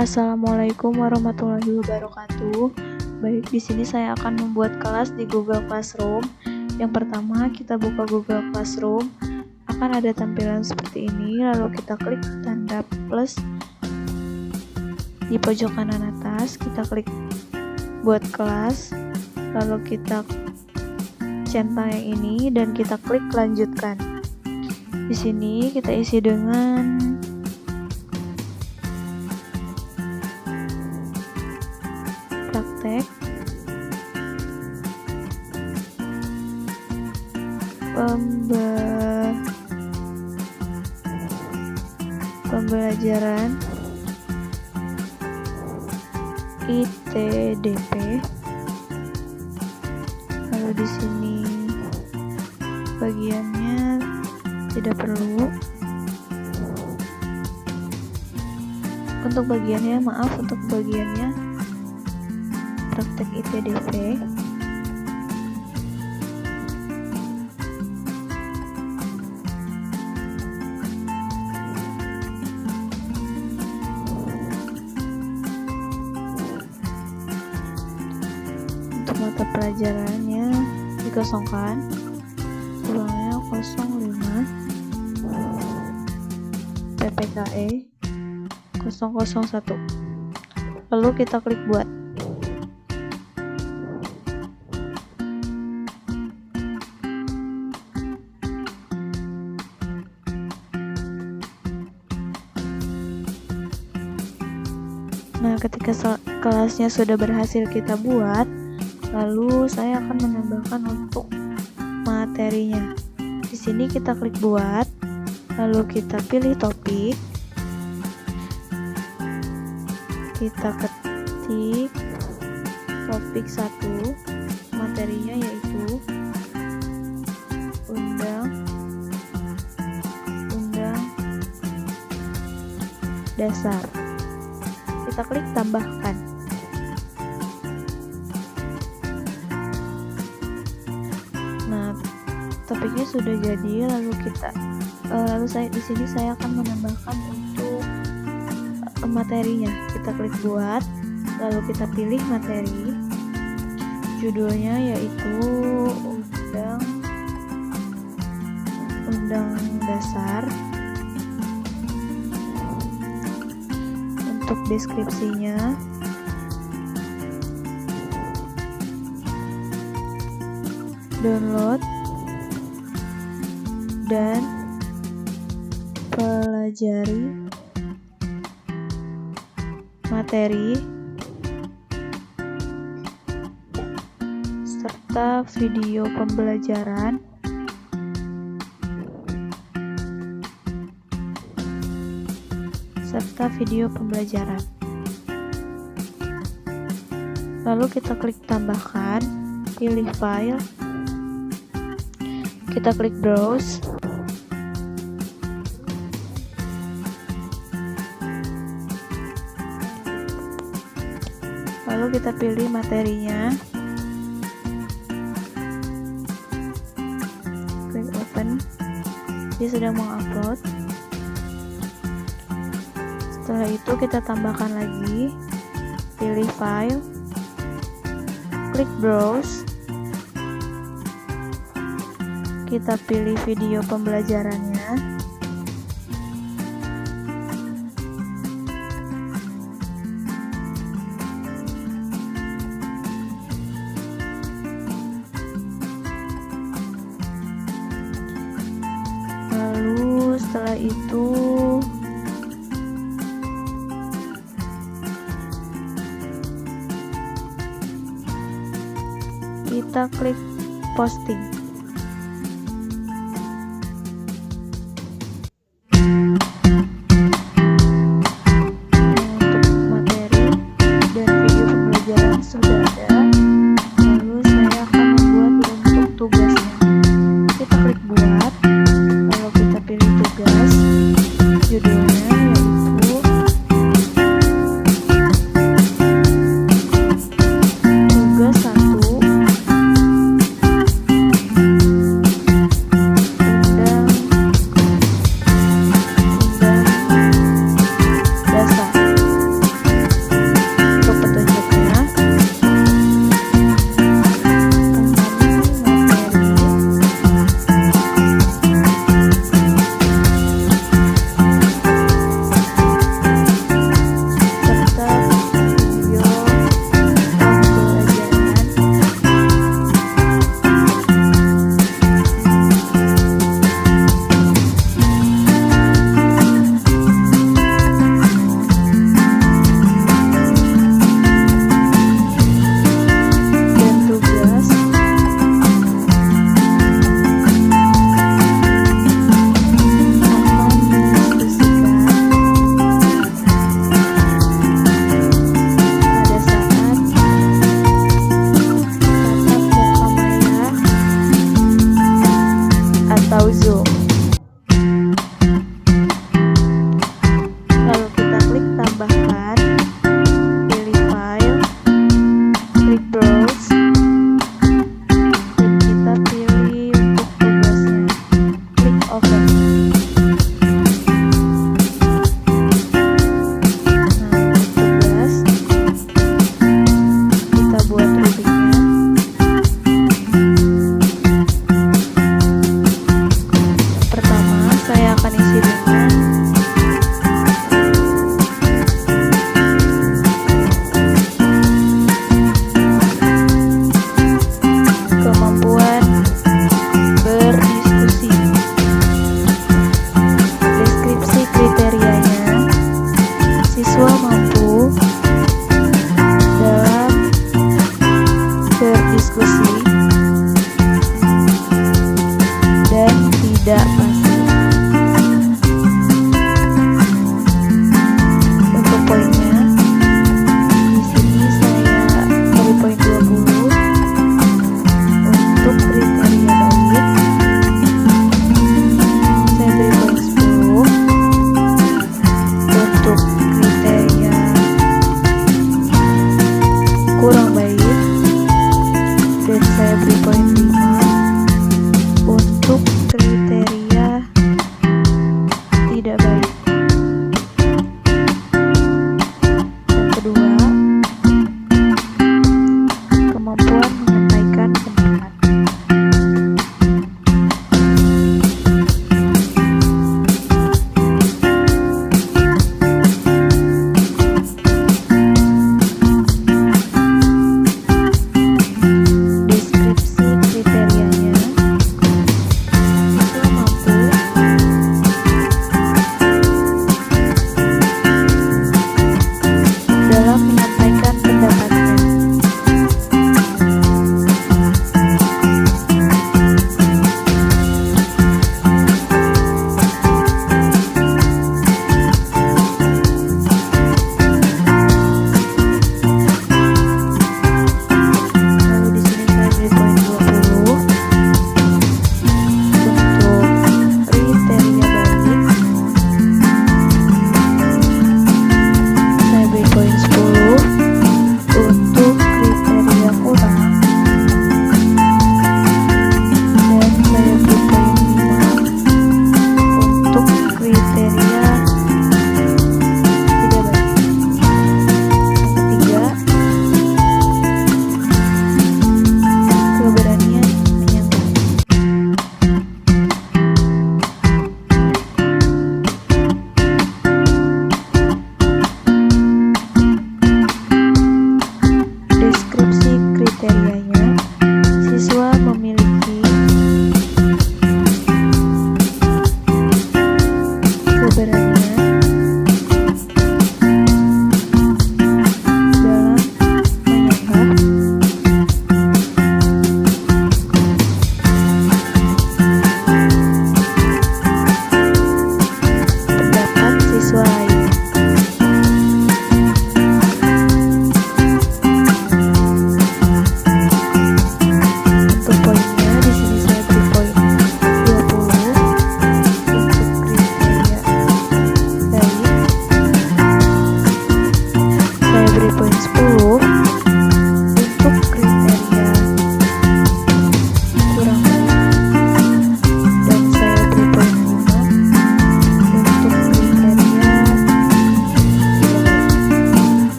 Assalamualaikum warahmatullahi wabarakatuh. Baik, di sini saya akan membuat kelas di Google Classroom. Yang pertama, kita buka Google Classroom. Akan ada tampilan seperti ini, lalu kita klik tanda plus di pojok kanan atas, kita klik buat kelas, lalu kita centang yang ini dan kita klik lanjutkan. Di sini kita isi dengan praktek, pembelajaran ITDP. Lalu di sini bagiannya tidak perlu. Untuk bagiannya, untuk bagiannya praktek ITDP. Untuk mata pelajarannya dikosongkan, uangnya 05, PPKE 001. Lalu kita klik buat. Nah, ketika kelasnya sudah berhasil kita buat, lalu saya akan menambahkan untuk materinya. Di sini kita klik buat, lalu kita pilih topik, kita ketik topik 1, materinya yaitu undang dasar. Kita klik tambahkan. Nah, topiknya sudah jadi. Lalu saya di sini saya akan menambahkan untuk materinya. Kita klik buat, lalu kita pilih materi. Judulnya yaitu undang dasar. Untuk deskripsinya, download dan pelajari materi serta video pembelajaran Lalu kita klik tambahkan, pilih file, kita klik browse, lalu kita pilih materinya, klik open. Dia sedang mengupload. Setelah itu kita tambahkan lagi, pilih file, klik browse, kita pilih video pembelajarannya, lalu setelah itu kita klik posting. Untuk materi dan video pembelajaran sudah ada. Lalu saya akan membuat untuk tugasnya. Kita klik buat, lalu kita pilih tugas. Judulnya yaitu tugas 1 atau zoom. Lalu kita klik tambahkan, pilih file, klik browse, dan kita pilih untuk tugasnya, klik open. Siswa mampu dalam berdiskusi dan tidak pasif. Untuk poinnya, di sini saya beri poin 20. Untuk kriteria baik, saya beri poin 10. Untuk kriteria kurang baik, dan saya beri poin 5. Untuk kriteria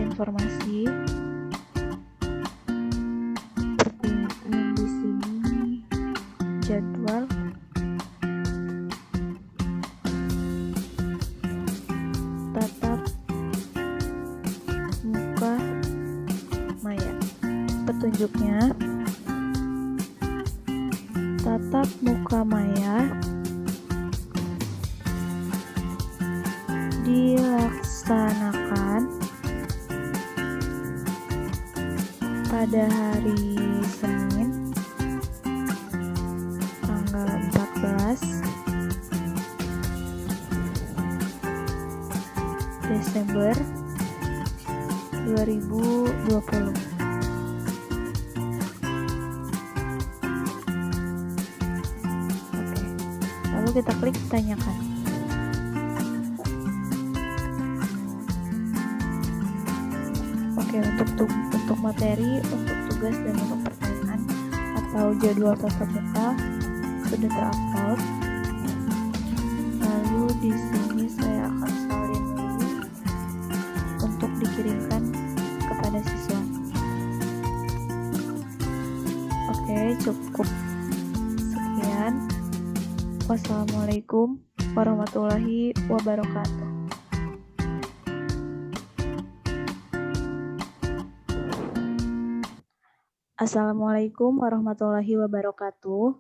informasi seperti yang di sini, jadwal, tatap muka maya. Petunjuknya, tatap muka maya dilaksanakan pada hari Senin tanggal 14 Desember 2020. Oke, lalu kita klik tanyakan. Oke, untuk materi, untuk tugas dan untuk pertanyaan atau jadwal tatap muka sudah terupload. Lalu di sini saya akan salin dulu untuk dikirimkan kepada siswa. Oke, cukup sekian. Wassalamualaikum warahmatullahi wabarakatuh. Assalamualaikum warahmatullahi wabarakatuh.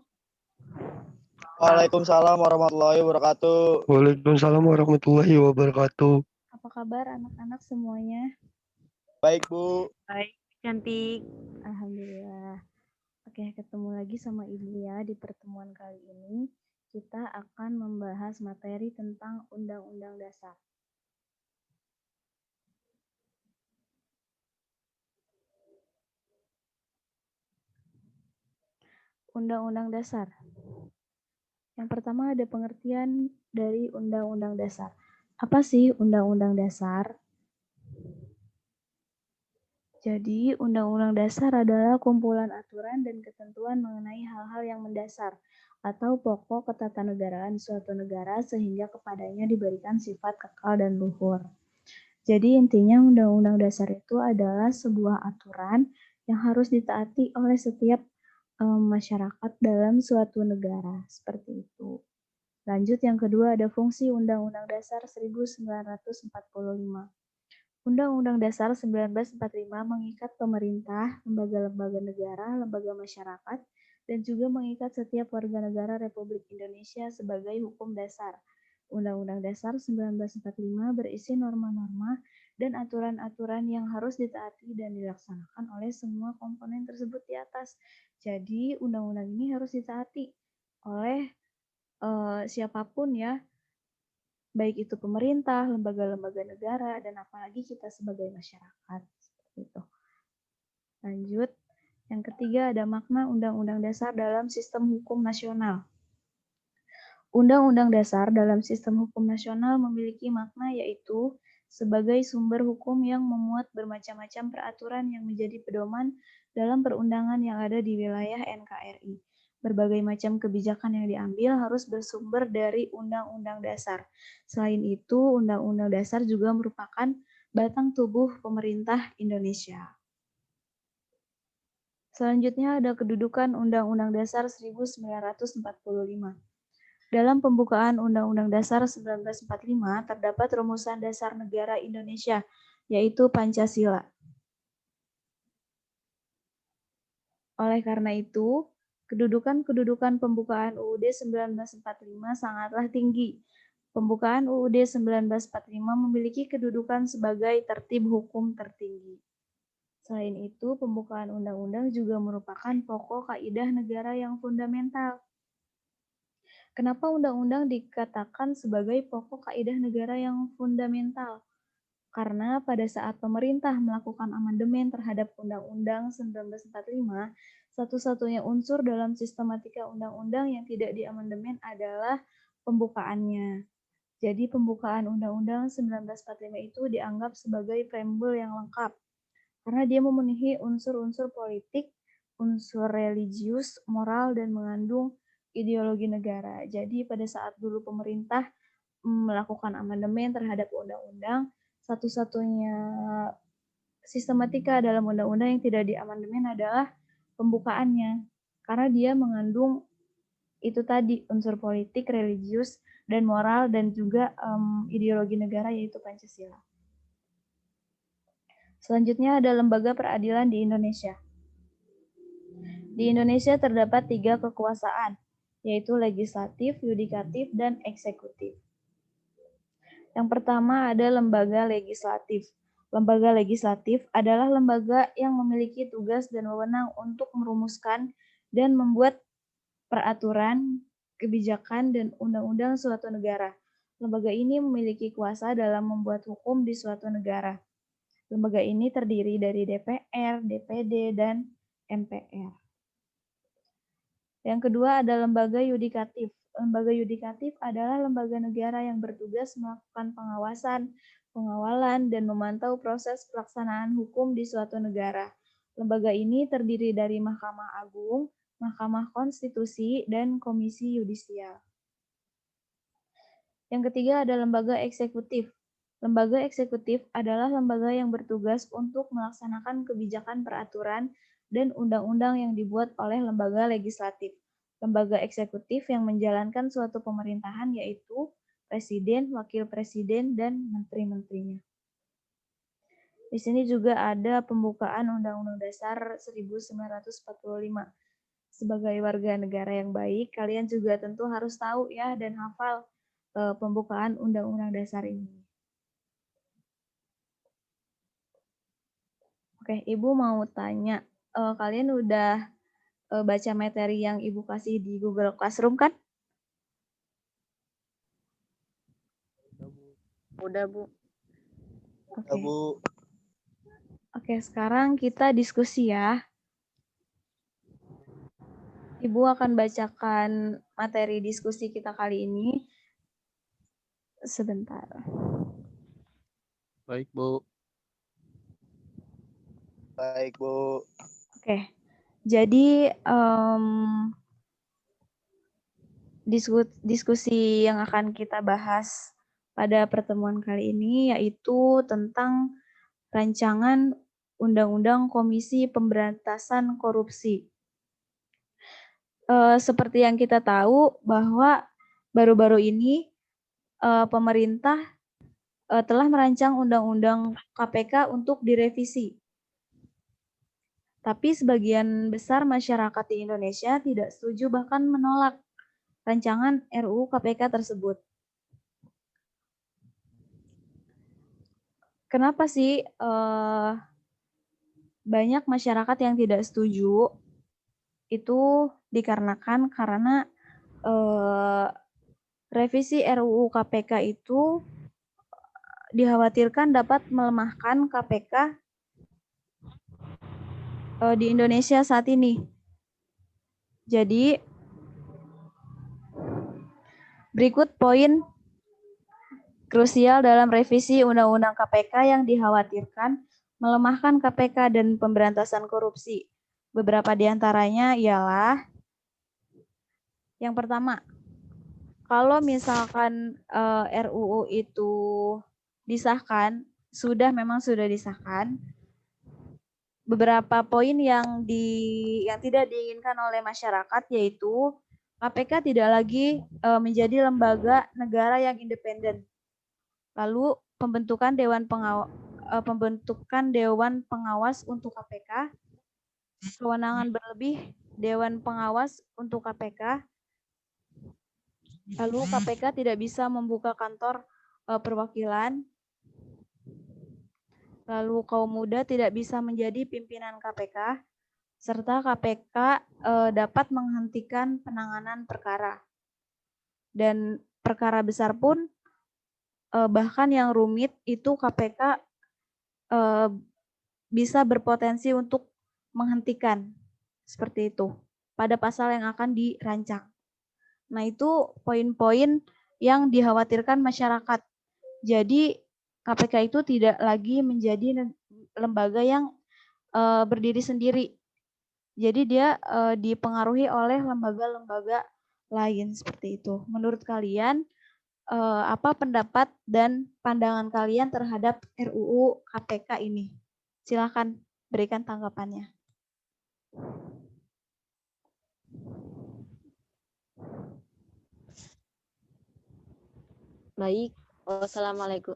Waalaikumsalam warahmatullahi wabarakatuh. Waalaikumsalam warahmatullahi wabarakatuh. Apa kabar anak-anak semuanya? Baik, Bu. Baik, cantik. Alhamdulillah. Oke, ketemu lagi sama Ibu ya di pertemuan kali ini. Kita akan membahas materi tentang Undang-Undang Dasar. Undang-Undang Dasar. Yang pertama ada pengertian dari Undang-Undang Dasar. Apa sih Undang-Undang Dasar? Jadi, Undang-Undang Dasar adalah kumpulan aturan dan ketentuan mengenai hal-hal yang mendasar atau pokok ketatanegaraan suatu negara sehingga kepadanya diberikan sifat kekal dan luhur. Jadi, intinya Undang-Undang Dasar itu adalah sebuah aturan yang harus ditaati oleh setiap masyarakat dalam suatu negara, seperti itu. Lanjut yang kedua ada fungsi Undang-Undang Dasar 1945. Undang-Undang Dasar 1945 mengikat pemerintah, lembaga-lembaga negara, lembaga masyarakat, dan juga mengikat setiap warga negara Republik Indonesia sebagai hukum dasar. Undang-Undang Dasar 1945 berisi norma-norma dan aturan-aturan yang harus ditaati dan dilaksanakan oleh semua komponen tersebut di atas. Jadi, undang-undang ini harus ditaati oleh siapapun ya, baik itu pemerintah, lembaga-lembaga negara, dan apalagi kita sebagai masyarakat. Seperti itu. Lanjut, yang ketiga ada makna Undang-Undang Dasar dalam sistem hukum nasional. Undang-Undang Dasar dalam sistem hukum nasional memiliki makna yaitu sebagai sumber hukum yang memuat bermacam-macam peraturan yang menjadi pedoman dalam perundangan yang ada di wilayah NKRI. Berbagai macam kebijakan yang diambil harus bersumber dari Undang-Undang Dasar. Selain itu, Undang-Undang Dasar juga merupakan batang tubuh pemerintah Indonesia. Selanjutnya ada kedudukan Undang-Undang Dasar 1945. Dalam pembukaan Undang-Undang Dasar 1945 terdapat rumusan dasar negara Indonesia, yaitu Pancasila. Oleh karena itu, kedudukan pembukaan UUD 1945 sangatlah tinggi. Pembukaan UUD 1945 memiliki kedudukan sebagai tertib hukum tertinggi. Selain itu, pembukaan undang-undang juga merupakan pokok kaidah negara yang fundamental. Kenapa undang-undang dikatakan sebagai pokok kaidah negara yang fundamental? Karena pada saat pemerintah melakukan amandemen terhadap Undang-Undang 1945, satu-satunya unsur dalam sistematika undang-undang yang tidak diamandemen adalah pembukaannya. Jadi pembukaan Undang-Undang 1945 itu dianggap sebagai preambul yang lengkap, karena dia memenuhi unsur-unsur politik, unsur religius, moral, dan mengandung ideologi negara. Jadi pada saat dulu pemerintah melakukan amandemen terhadap undang-undang, satu-satunya sistematika dalam undang-undang yang tidak diamandemen adalah pembukaannya, karena dia mengandung itu tadi unsur politik, religius, dan moral, dan juga ideologi negara yaitu Pancasila. Selanjutnya ada lembaga peradilan di Indonesia. Di Indonesia terdapat 3 kekuasaan, yaitu legislatif, yudikatif, dan eksekutif. Yang pertama ada lembaga legislatif. Lembaga legislatif adalah lembaga yang memiliki tugas dan wewenang untuk merumuskan dan membuat peraturan, kebijakan, dan undang-undang suatu negara. Lembaga ini memiliki kuasa dalam membuat hukum di suatu negara. Lembaga ini terdiri dari DPR, DPD, dan MPR. Yang kedua ada lembaga yudikatif. Lembaga yudikatif adalah lembaga negara yang bertugas melakukan pengawasan, pengawalan, dan memantau proses pelaksanaan hukum di suatu negara. Lembaga ini terdiri dari Mahkamah Agung, Mahkamah Konstitusi, dan Komisi Yudisial. Yang ketiga ada lembaga eksekutif. Lembaga eksekutif adalah lembaga yang bertugas untuk melaksanakan kebijakan peraturan dan undang-undang yang dibuat oleh lembaga legislatif. Lembaga eksekutif yang menjalankan suatu pemerintahan yaitu presiden, wakil presiden, dan menteri-menterinya. Di sini juga ada pembukaan Undang-Undang Dasar 1945. Sebagai warga negara yang baik, kalian juga tentu harus tahu ya dan hafal pembukaan Undang-Undang Dasar ini. Oke, Ibu mau tanya, kalian udah baca materi yang Ibu kasih di Google Classroom kan? Udah, Bu. Oke. Bu. Oke, sekarang kita diskusi ya. Ibu akan bacakan materi diskusi kita kali ini. Sebentar. Baik, Bu. Baik, Bu. Oke, jadi diskusi yang akan kita bahas pada pertemuan kali ini yaitu tentang rancangan Undang-Undang Komisi Pemberantasan Korupsi. Seperti yang kita tahu bahwa baru-baru ini pemerintah telah merancang Undang-Undang KPK untuk direvisi. Tapi sebagian besar masyarakat di Indonesia tidak setuju bahkan menolak rancangan RUU KPK tersebut. Kenapa sih banyak masyarakat yang tidak setuju? Itu dikarenakan karena revisi RUU KPK itu dikhawatirkan dapat melemahkan KPK di Indonesia saat ini. Jadi, berikut poin krusial dalam revisi Undang-Undang KPK yang dikhawatirkan melemahkan KPK dan pemberantasan korupsi. Beberapa di antaranya ialah yang pertama, kalau misalkan RUU itu disahkan, memang sudah disahkan, beberapa poin yang tidak diinginkan oleh masyarakat yaitu KPK tidak lagi menjadi lembaga negara yang independen. Lalu pembentukan dewan pengawas untuk KPK, kewenangan berlebih dewan pengawas untuk KPK. Lalu KPK tidak bisa membuka kantor perwakilan. Lalu kaum muda tidak bisa menjadi pimpinan KPK, serta KPK dapat menghentikan penanganan perkara. Dan perkara besar pun, bahkan yang rumit itu KPK bisa berpotensi untuk menghentikan, seperti itu, pada pasal yang akan dirancang. Nah, itu poin-poin yang dikhawatirkan masyarakat. Jadi, KPK itu tidak lagi menjadi lembaga yang berdiri sendiri. Jadi dia dipengaruhi oleh lembaga-lembaga lain seperti itu. Menurut kalian, apa pendapat dan pandangan kalian terhadap RUU KPK ini? Silakan berikan tanggapannya. Baik, wassalamualaikum.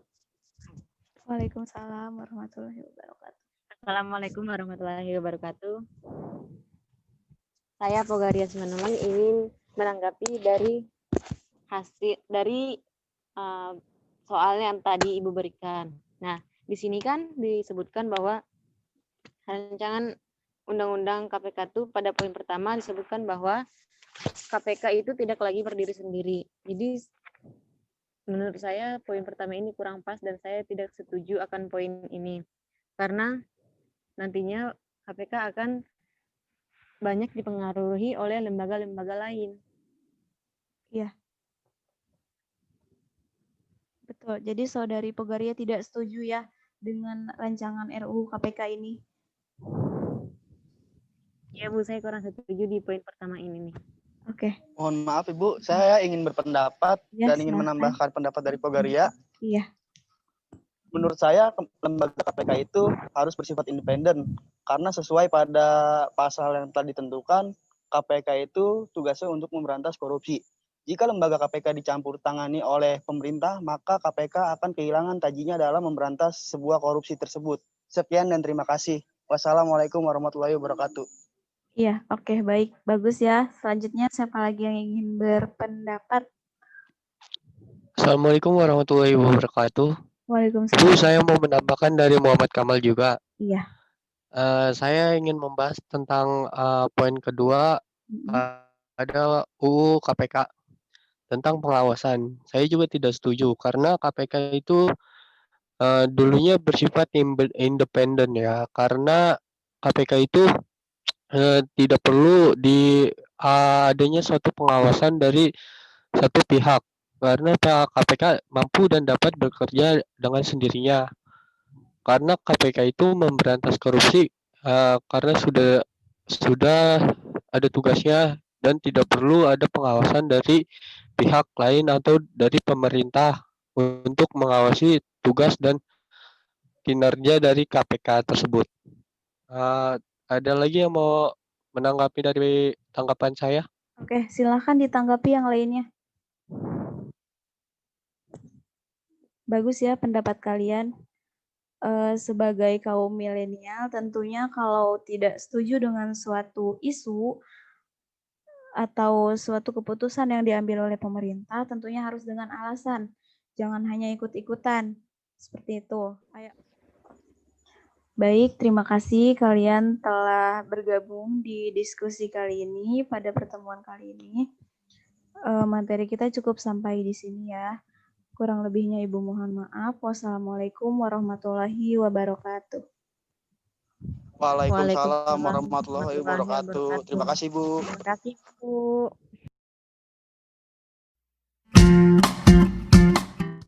Waalaikumsalam warahmatullahi wabarakatuh. Assalamualaikum warahmatullahi wabarakatuh. Saya Pogarias Manuman ingin menanggapi dari soal yang tadi Ibu berikan. Nah, di sini kan disebutkan bahwa rancangan Undang-Undang KPK itu pada poin pertama disebutkan bahwa KPK itu tidak lagi berdiri sendiri. Jadi menurut saya poin pertama ini kurang pas dan saya tidak setuju akan poin ini. Karena nantinya KPK akan banyak dipengaruhi oleh lembaga-lembaga lain. Iya. Betul. Jadi Saudari Pogaria tidak setuju ya dengan rancangan RUU KPK ini. Ya Bu, saya kurang setuju di poin pertama ini nih. Oke. Mohon maaf Ibu, saya ingin berpendapat Ya, dan ingin silakan. menambahkan pendapat dari Pogaria. Iya. Menurut saya lembaga KPK itu harus bersifat independen karena sesuai pada pasal yang telah ditentukan, KPK itu tugasnya untuk memberantas korupsi. Jika lembaga KPK dicampur tangani oleh pemerintah, maka KPK akan kehilangan tajinya dalam memberantas sebuah korupsi tersebut. Sekian dan terima kasih. Wassalamualaikum warahmatullahi wabarakatuh. Iya, oke, baik. Bagus ya. Selanjutnya siapa lagi yang ingin berpendapat? Assalamualaikum warahmatullahi wabarakatuh. Bu, Waalaikumsalam. saya mau menambahkan dari Muhammad Kamal juga. Iya. Saya ingin membahas tentang poin kedua ada UU KPK tentang pengawasan. Saya juga tidak setuju karena KPK itu dulunya bersifat independen ya, karena KPK itu tidak perlu adanya suatu pengawasan dari satu pihak karena pihak KPK mampu dan dapat bekerja dengan sendirinya. Karena KPK itu memberantas korupsi karena sudah ada tugasnya dan tidak perlu ada pengawasan dari pihak lain atau dari pemerintah untuk mengawasi tugas dan kinerja dari KPK tersebut. Ada lagi yang mau menanggapi dari tanggapan saya? Oke, silakan ditanggapi yang lainnya. Bagus ya pendapat kalian. Sebagai kaum milenial, tentunya kalau tidak setuju dengan suatu isu atau suatu keputusan yang diambil oleh pemerintah, tentunya harus dengan alasan. Jangan hanya ikut-ikutan. Seperti itu. Ayo. Baik, terima kasih kalian telah bergabung di diskusi kali ini, pada pertemuan kali ini. Materi kita cukup sampai di sini ya. Kurang lebihnya Ibu mohon maaf. Wassalamualaikum warahmatullahi wabarakatuh. Waalaikumsalam warahmatullahi wabarakatuh. Terima kasih Bu. Terima kasih Bu.